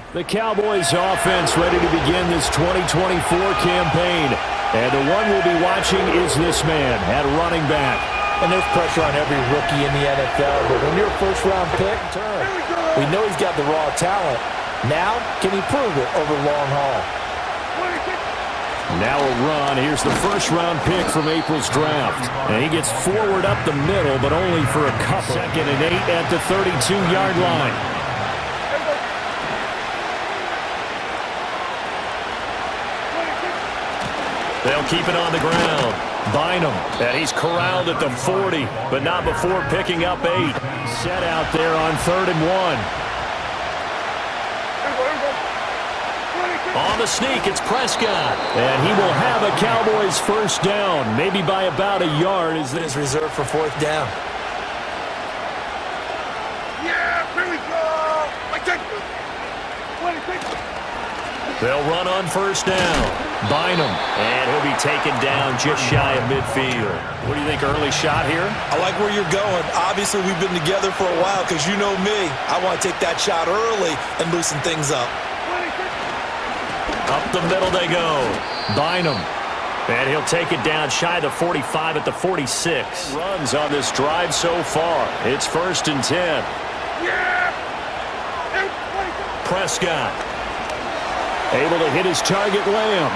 The Cowboys offense ready to begin this 2024 campaign. And the one we'll be watching is this man at running back. And there's pressure on every rookie in the NFL, but when you're a first-round pick, we know he's got the raw talent. Now, can he prove it over long haul? Now a run. Here's the first-round pick from April's draft. And he gets forward up the middle, but only for a couple. 2nd and 8 at the 32-yard line. They'll keep it on the ground. Bynum, and he's corralled at the 40, but not before picking up 8. Set out there on 3rd and 1. On the sneak, it's Prescott. And he will have a Cowboys first down, maybe by about a yard. As this is reserved for 4th down. Yeah, here we go. They'll run on 1st down. Bynum, and he'll be taken down just shy of midfield. What do you think, early shot here? I like where you're going. Obviously, we've been together for a while because you know me. I want to take that shot early and loosen things up. Up the middle they go. Bynum, and he'll take it down shy of the 45 at the 46. Runs on this drive so far. It's 1st and 10. Prescott. Able to hit his target, Lamb.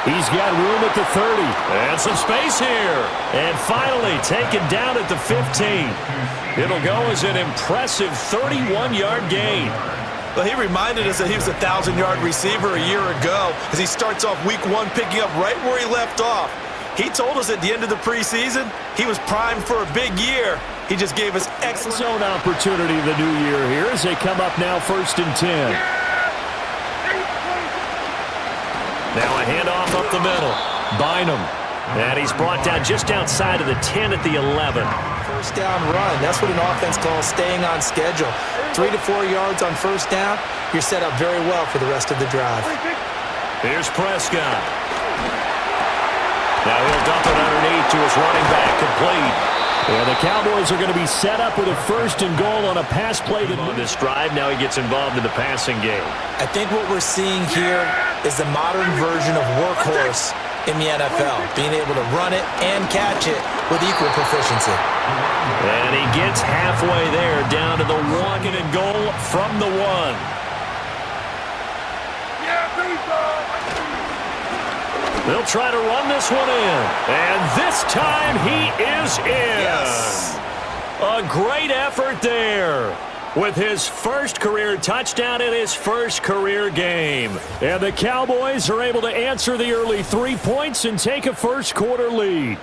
He's got room at the 30. And some space here. And finally taken down at the 15. It'll go as an impressive 31-yard gain. Well, he reminded us that he was a 1,000-yard receiver a year ago as he starts off week 1 picking up right where he left off. He told us at the end of the preseason he was primed for a big year. He just gave us excellent zone opportunity the new year here as they come up now 1st and 10. Now a handoff up the middle. Bynum. And he's brought down just outside of the 10 at the 11. First down run. That's what an offense calls staying on schedule. 3 to 4 yards on 1st down. You're set up very well for the rest of the drive. Here's Prescott. Now he'll dump it underneath to his running back, complete. Yeah, the Cowboys are going to be set up with a 1st and goal on a pass play on this drive. Now he gets involved in the passing game. I think what we're seeing here is the modern version of workhorse. in the NFL, being able to run it and catch it with equal proficiency. And he gets halfway there, down to the 1 and goal from the 1. Yeah, there we go. They'll try to run this one in. And this time he is in. Yes. A great effort there with his first career touchdown in his first career game. And the Cowboys are able to answer the early 3 points and take a first quarter lead.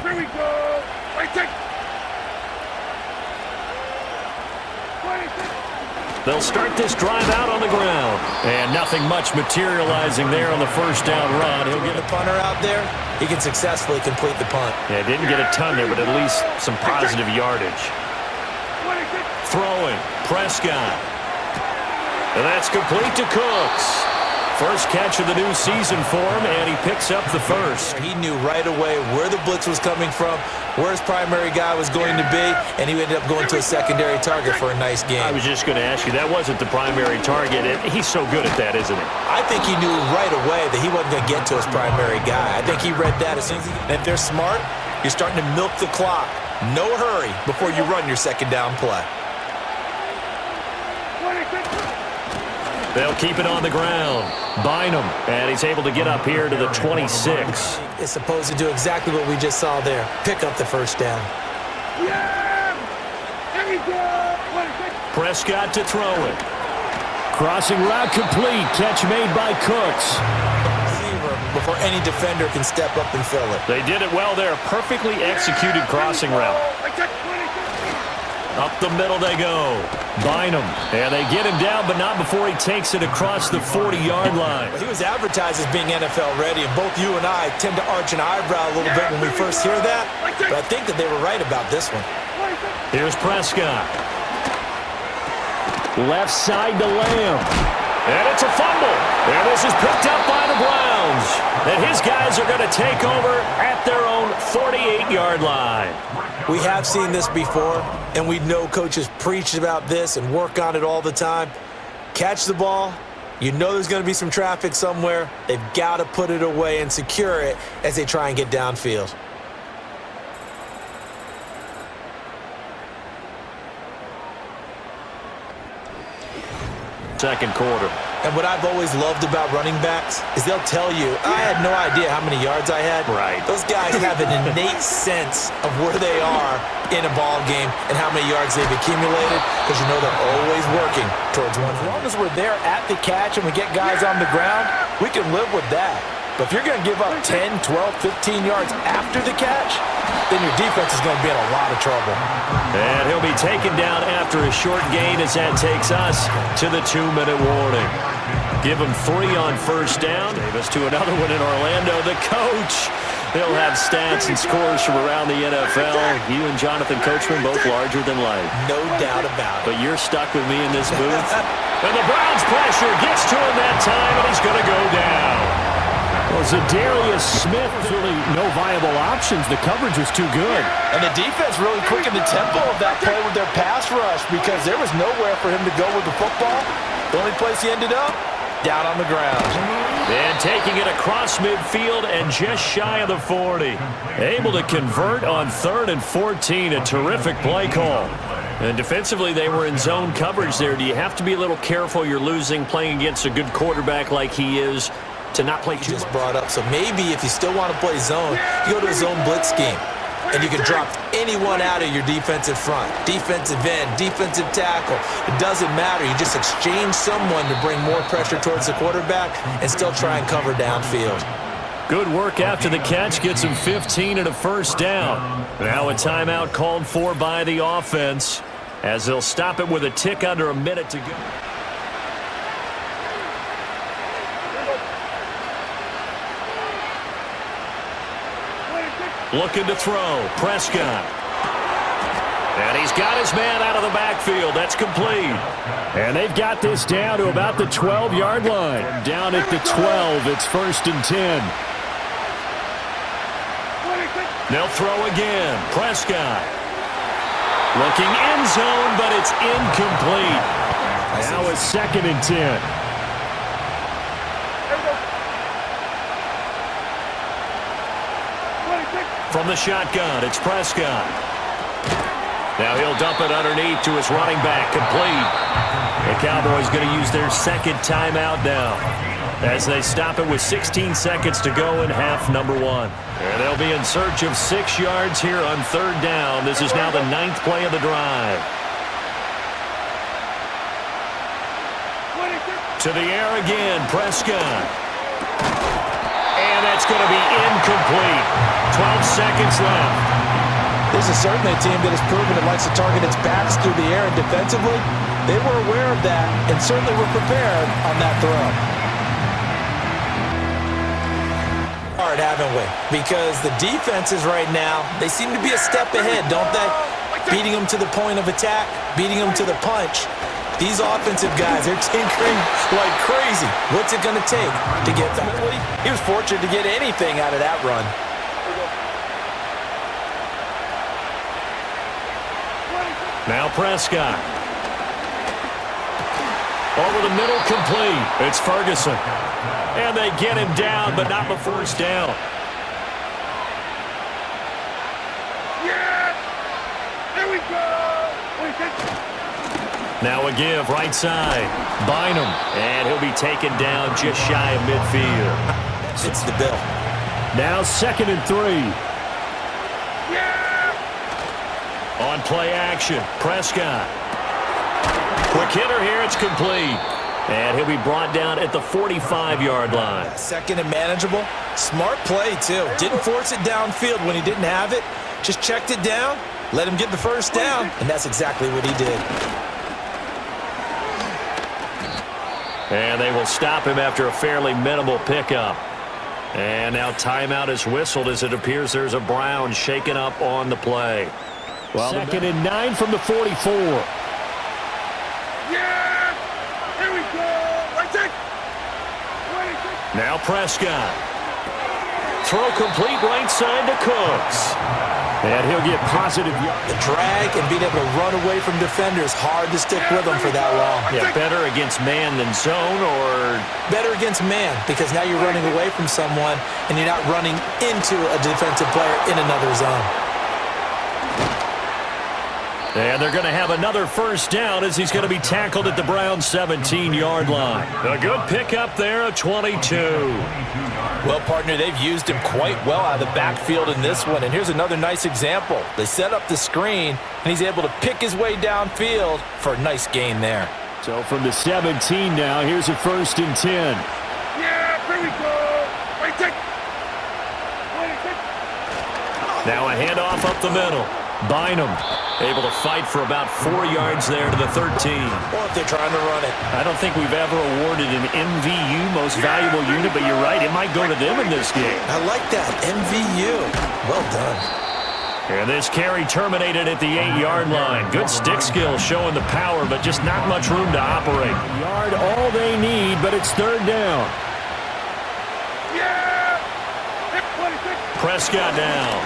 Here we go. Wait, take. They'll start this drive out on the ground. And nothing much materializing there on the first down run. He'll get The punter out there, he can successfully complete the punt. Yeah, didn't get a ton there, but at least some positive yardage. Throwing, Prescott. And that's complete to Cooks. First catch of the new season for him, and he picks up the first. He knew right away where the blitz was coming from, where his primary guy was going to be, and he ended up going to a secondary target for a nice game. I was just going to ask you, that wasn't the primary target. He's so good at that, isn't he? I think he knew right away that he wasn't going to get to his primary guy. I think he read that as soon as he... And if they're smart, you're starting to milk the clock. No hurry before you run your second down play. They'll keep it on the ground. Bynum, and he's able to get up here to the 26. It's supposed to do exactly what we just saw there. Pick up the first down. Yeah! There we go. Prescott to throw it. Crossing route complete. Catch made by Cooks. Receiver before any defender can step up and fill it. They did it well there. Perfectly executed crossing route. Up the middle they go. Bynum. And they get him down, but not before he takes it across the 40-yard line. He was advertised as being NFL ready, and both you and I tend to arch an eyebrow a little bit when we first hear that. But I think that they were right about this one. Here's Prescott. Left side to Lamb. And it's a fumble. And this is picked up by the Browns. And his guys are going to take over at their own 48-yard line. We have seen this before, and we know coaches preach about this and work on it all the time. Catch the ball. You know there's going to be some traffic somewhere. They've got to put it away and secure it as they try and get downfield. Second quarter. And what I've always loved about running backs is they'll tell you, I had no idea how many yards I had. Right. Those guys have an innate sense of where they are in a ball game and how many yards they've accumulated, because you know they're always working towards one. As long as we're there at the catch and we get guys on the ground, we can live with that. But if you're going to give up 10, 12, 15 yards after the catch, then your defense is going to be in a lot of trouble. And he'll be taken down after a short gain as that takes us to the 2-minute warning. Give him 3 on first down. Davis to another one in Orlando. The coach, he'll have stats and scores from around the NFL. You and Jonathan Coachman both larger than life. No doubt about it. But you're stuck with me in this booth. And the Browns pressure gets to him that time, and he's going to go down. Well, Zadarius Smith, really no viable options. The coverage was too good. And the defense really quickened the tempo of that play with their pass rush, because there was nowhere for him to go with the football. The only place he ended up, down on the ground. And taking it across midfield and just shy of the 40. Able to convert on 3rd and 14. A terrific play call. And defensively, they were in zone coverage there. Do you have to be a little careful? You're losing playing against a good quarterback like he is, to not play too much. Brought up. So maybe if you still want to play zone, you go to a zone blitz scheme. And you can drop anyone out of your defensive front. Defensive end, defensive tackle. It doesn't matter. You just exchange someone to bring more pressure towards the quarterback and still try and cover downfield. Good work after the catch. Gets him 15 and a first down. Now a timeout called for by the offense, as they'll stop it with a tick under a minute to go. Looking to throw. Prescott. And he's got his man out of the backfield. That's complete. And they've got this down to about the 12-yard line. Down at the 12, it's 1st and 10. They'll throw again. Prescott. Looking end zone, but it's incomplete. Now it's 2nd and 10. From the shotgun, it's Prescott. Now he'll dump it underneath to his running back, complete. The Cowboys going to use their 2nd timeout now as they stop it with 16 seconds to go in half number 1. And they'll be in search of 6 yards here on 3rd down. This is now the 9th play of the drive. To the air again, Prescott. And that's going to be incomplete. 12 seconds left. This is certainly a team that has proven it likes to target its backs through the air, and defensively, they were aware of that and certainly were prepared on that throw. Hard, haven't we? Because the defenses right now, they seem to be a step ahead, don't they? Beating them to the point of attack, beating them to the punch. These offensive guys, they're tinkering like crazy. What's it going to take to get back? He was fortunate to get anything out of that run. Now Prescott. Over the middle, complete. It's Ferguson. And they get him down, but not before it's down. Yeah! There we go! Now a give, right side. Bynum. And he'll be taken down just shy of midfield. Fits the bill. Now 2nd and 3. Yeah! On play action, Prescott. Quick hitter here, it's complete. And he'll be brought down at the 45-yard line. 2nd and manageable. Smart play, too. Didn't force it downfield when he didn't have it. Just checked it down, let him get the 1st down, and that's exactly what he did. And they will stop him after a fairly minimal pickup. And now timeout is whistled as it appears there's a Brown shaken up on the play. Well, 2nd and 9 from the 44. Yeah! Here we go! Right it! Now Prescott. Throw complete right side to Cooks. And he'll get positive yards. The drag and being able to run away from defenders, hard to stick with them for that long. Yeah, better against man than zone, or better against man, because now you're running away from someone and you're not running into a defensive player in another zone. And they're going to have another 1st down as he's going to be tackled at the Browns' 17-yard line. A good pickup there of 22. Well, partner, they've used him quite well out of the backfield in this one. And here's another nice example. They set up the screen, and he's able to pick his way downfield for a nice gain there. So from the 17 now, here's a 1st and 10. Yeah, here we go! Right it! Now a handoff up the middle. Bynum able to fight for about 4 yards there to the 13. Or if they're trying to run it. I don't think we've ever awarded an MVU, most valuable unit, but you're right, it might go to them in this game. I like that, MVU. Well done. And this carry terminated at the 8-yard line. Good stick skill showing the power, but just not much room to operate. Yard all they need, but it's 3rd down. Yeah! Prescott now.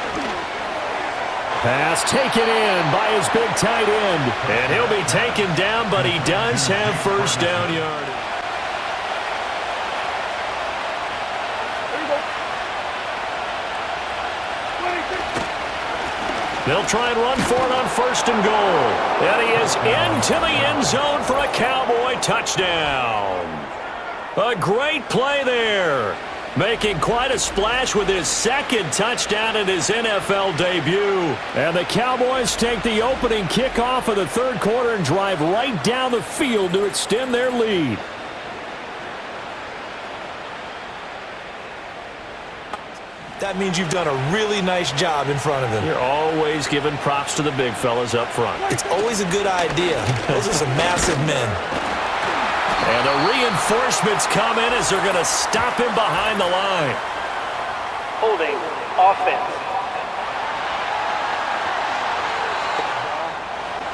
Pass taken in by his big tight end. And he'll be taken down, but he does have 1st down yardage. They'll try and run for it on 1st and goal. And he is into the end zone for a Cowboy touchdown. A great play there. Making quite a splash with his 2nd touchdown in his NFL debut. And the Cowboys take the opening kickoff of the 3rd quarter and drive right down the field to extend their lead. That means you've done a really nice job in front of him. You're always giving props to the big fellas up front. It's always a good idea. Those are some massive men. And the reinforcements come in as they're going to stop him behind the line. Holding offense.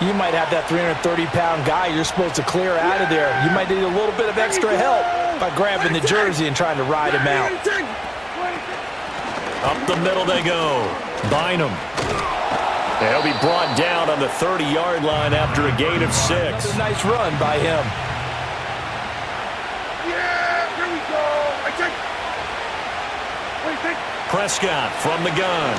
You might have that 330-pound guy you're supposed to clear out of there. You might need a little bit of extra help by grabbing the jersey and trying to ride him out. Up the middle they go. Bynum. He'll be brought down on the 30-yard line after a gain of 6. That's a nice run by him. Yeah, here we go. I take. What do you think? Prescott from the gun.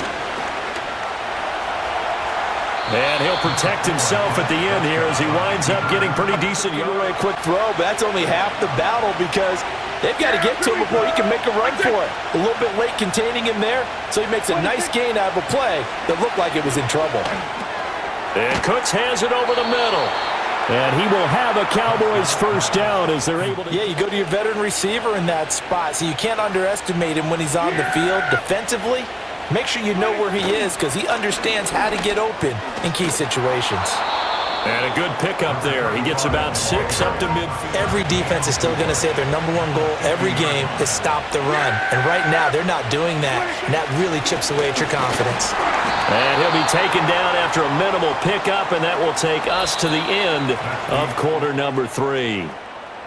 And he'll protect himself at the end here as he winds up getting pretty decent Give yards. away a quick throw, but that's only half the battle because they've got to get to him before he can make a run for it. A little bit late containing him there, so he makes a nice gain out of a play that looked like it was in trouble. And Cooks has it over the middle. And he will have a Cowboys first down as they're able to... Yeah, you go to your veteran receiver in that spot, so you can't underestimate him when he's on the field defensively. Make sure you know where he is because he understands how to get open in key situations. And a good pickup there. He gets about 6 up to midfield. Every defense is still going to say their #1 goal every game is stop the run. And right now, they're not doing that, and that really chips away at your confidence. And he'll be taken down after a minimal pickup, and that will take us to the end of quarter number 3.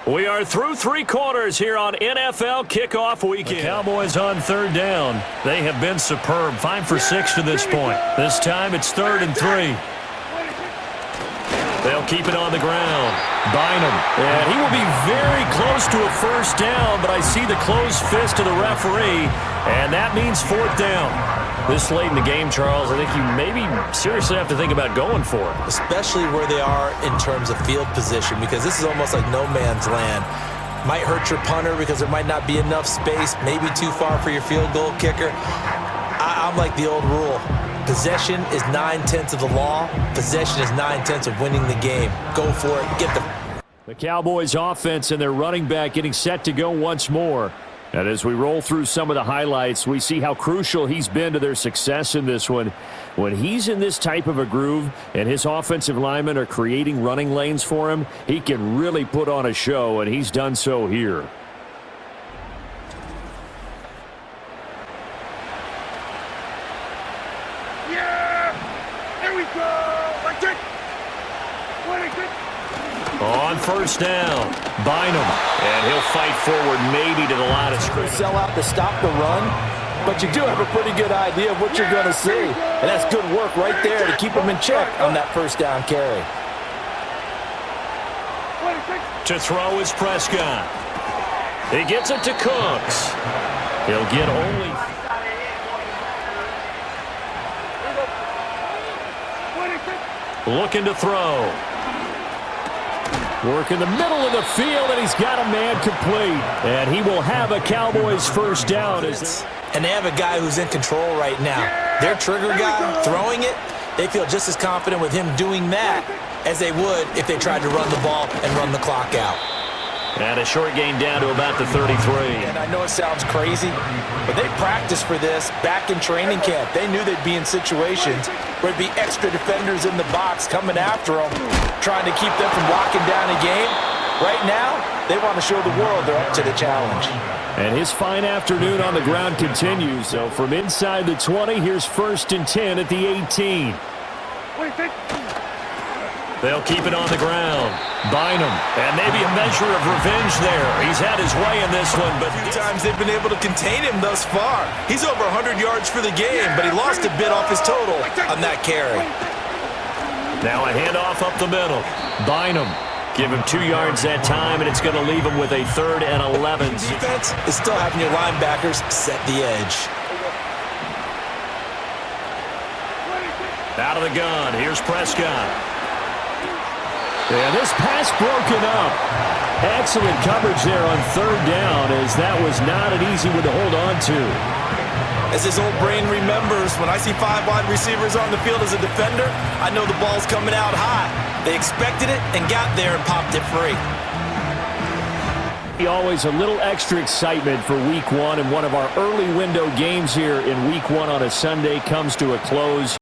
We are through 3 quarters here on NFL Kickoff Weekend. The Cowboys on 3rd down. They have been superb. 5 for 6 to this point. This time it's 3rd and 3. They'll keep it on the ground. Bynum. And he will be very close to a first down, but I see the closed fist of the referee, and that means 4th down. This late in the game, Charles, I think you maybe seriously have to think about going for it. Especially where they are in terms of field position, because this is almost like no man's land. Might hurt your punter because there might not be enough space, maybe too far for your field goal kicker. I'm like the old rule. Possession is 9/10 of the law. Possession is 9/10 of winning the game. Go for it. Get the Cowboys offense and their running back getting set to go once more. And as we roll through some of the highlights, we see how crucial he's been to their success in this one. When he's in this type of a groove and his offensive linemen are creating running lanes for him, he can really put on a show, and he's done so here. Yeah, here we go. I take. What do you think? On first down, Bynum, and he'll fight forward maybe to the line of scrimmage. sell out to stop the run, but you do have a pretty good idea of what you're going to see. And that's good work right there to keep them in check on that first down carry. What do you think? To throw is Prescott. He gets it to Cooks. He'll get only... What do you think? Looking to throw. Work in the middle of the field, and he's got a man complete. And he will have a Cowboys first down. And they have a guy who's in control right now. Their trigger guy throwing it, they feel just as confident with him doing that as they would if they tried to run the ball and run the clock out. And a short gain down to about the 33. And I know it sounds crazy, but they practiced for this back in training camp. They knew they'd be in situations where there'd be extra defenders in the box coming after them, trying to keep them from locking down a game. Right now, they want to show the world they're up to the challenge. And his fine afternoon on the ground continues. So from inside the 20, here's 1st and 10 at the 18. What do you think? They'll keep it on the ground. Bynum, and maybe a measure of revenge there. He's had his way in this one, but A few times they've been able to contain him thus far. He's over 100 yards for the game, but he lost a bit off his total on that carry. now a handoff up the middle. Bynum, give him 2 yards that time, and it's going to leave him with a 3rd and 11. Defense is still having your linebackers set the edge. Out of the gun, here's Prescott. And this pass broken up. Excellent coverage there on 3rd down, as that was not an easy one to hold on to. As his old brain remembers, when I see 5 wide receivers on the field as a defender, I know the ball's coming out high. They expected it and got there and popped it free. Always a little extra excitement for Week 1, and one of our early window games here in Week 1 on a Sunday comes to a close.